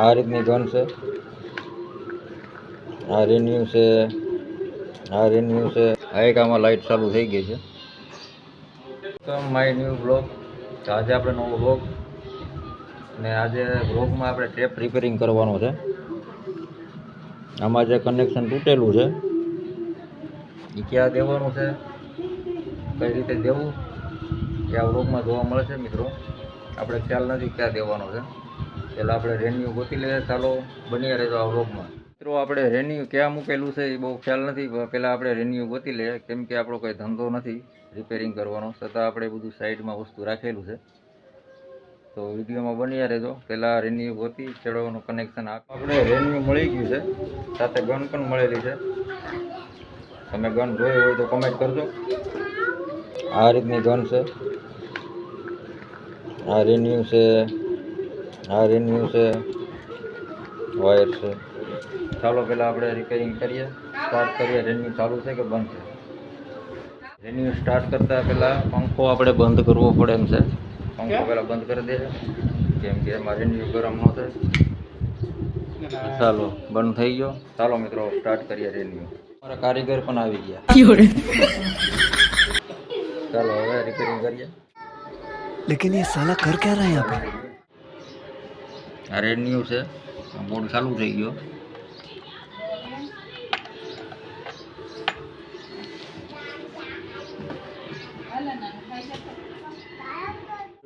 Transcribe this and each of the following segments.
આ રીતની ગન છે, આ રિન્યુ છે, આ રિન્યુ છે. આ એક આમાં લાઇટ ચાલુ થઈ ગઈ છે. તો માય ન્યૂ બ્લોગ. તો આજે આપણે નવો બ્લોગ, ને આજે બ્લોગમાં આપણે ટેપ રિપેરિંગ કરવાનું છે. આમાં જે કનેક્શન તૂટેલું છે એ ક્યાં દેવાનું છે, કઈ રીતે દેવું એ આ બ્લોગમાં જોવા મળે છે મિત્રો. આપણે ખ્યાલ નથી ક્યાં દેવાનો છે. પહેલાં આપણે રેન્યુ ગોતી લઈએ. ચાલો બની રહેજો આ બ્લોગમાં. મિત્રો આપણે રેન્યુ ક્યાં મૂકેલું છે એ બહુ ખ્યાલ નથી. પહેલાં આપણે રેન્યુ ગોતી લઈએ, કેમ કે આપણો કોઈ ધંધો નથી રિપેરિંગ કરવાનો, છતાં આપણે બધું સાઈડમાં વસ્તુ રાખેલું છે. તો વિડીયોમાં બની રહેજો. પહેલાં રેન્યુ ગોતી ચડવાનું કનેક્શન આપણે રેન્યુ મળી ગયું છે, સાથે ગન પણ મળેલી છે. તમે ગન જોઈ હોય તો કમેન્ટ કરજો. આ રીતની ગન છે, આ રેન્યુ છે, આ રેન્યુ છે, વાયર છે. ચાલો પહેલાં આપણે રિપેરિંગ કરીએ, સ્ટાર્ટ કરીએ. રેન્યુ ચાલુ છે કે બંધ છે? રેન્યુ સ્ટાર્ટ કરતાં પહેલાં પંખો આપણે બંધ કરવો પડે એમ છે. પંખો પહેલાં બંધ કરી દે, કેમ કે એમાં રેન્યુ ગરમ ન થાય. ચાલો બંધ થઈ ગયો. ચાલો મિત્રો સ્ટાર્ટ કરીએ રેન્યુ. અમારા કારીગર પણ આવી ગયા. ચાલો હવે રિપેરિંગ કરીએ. लेकिन ये साला कर क्या रहा है यहाँ पे? આ રેન્યુ છે, બોર્ડ ચાલુ થઈ ગયો.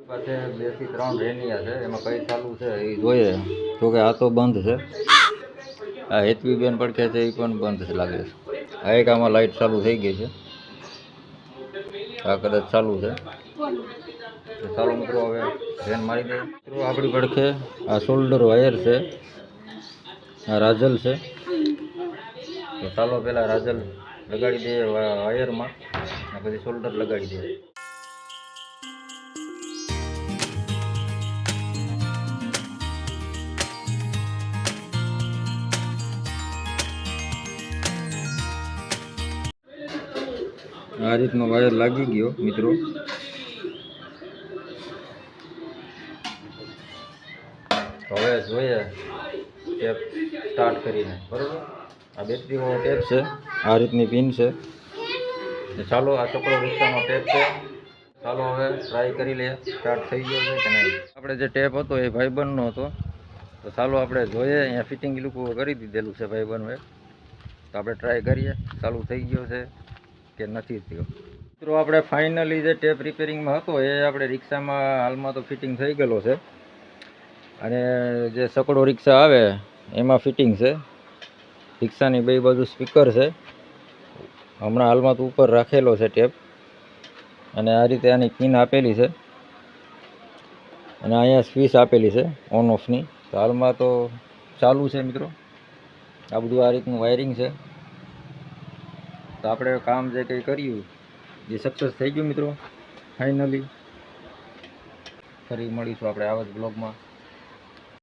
પાસે 2 થી 3 રેનિયા છે. એમાં કઈ ચાલુ છે એ જોઈએ. જોકે આ તો બંધ છે. આ હેતવી બેન પડખે છે એ પણ બંધ છે લાગે છે. આ એક આમાં લાઇટ ચાલુ થઈ ગઈ છે. આ કદાચ ચાલુ છે. તો ચાલો મિત્રો હવે ધ્યાન મારી દઈએ. મિત્રો આપણી પડખે આ શોલ્ડર વાયર છે, આ રાજલ છે. તો ચાલો પહેલાં રાજલ લગાડી દઈએ વાયરમાં, અને પછી શોલ્ડર લગાડી દઈએ. આ રીતનો વાયર લાગી ગયો મિત્રો. હવે જોઈએ ટેપ સ્ટાર્ટ કરીને, બરાબર. આ બેટરીવાળો ટેપ છે, આ રીતની પિન છે. ચાલો આ છોકરો રિક્ષાનો ટેપ છે. ચાલો હવે ટ્રાય કરી લઈએ સ્ટાર્ટ થઈ ગયો છે કે નહીં. આપણે જે ટેપ હતો એ ભાઈબંધનો હતો. તો ચાલો આપણે જોઈએ. અહીંયા ફિટિંગ લોકો કરી દીધેલું છે ભાઈબંધે. તો આપણે ટ્રાય કરીએ ચાલુ થઈ ગયો છે કે નથી થયો. મિત્રો આપણે ફાઇનલી જે ટેપ રિપેરિંગમાં હતો એ આપણે રિક્ષામાં હાલમાં તો ફિટિંગ થઈ ગયેલો છે. અને જે સકડો રિક્ષા આવે એમાં ફિટિંગ છે. રિક્ષાની બે બાજુ સ્પીકર છે. હમણાં હાલમાં તો ઉપર રાખેલો છે ટેપ. અને આ રીતે આની પિન આપેલી છે, અને અહીંયા સ્વિચ આપેલી છે ઓન ઓફની. તો હાલમાં તો ચાલુ છે મિત્રો. આ બધું આ રીતનું વાયરિંગ છે. તો આપણે કામ જે કંઈ કર્યું એ સક્સેસ થઈ ગયું મિત્રો ફાઇનલી. ફરી મળીશું આપણે આવા જ બ્લોગમાં.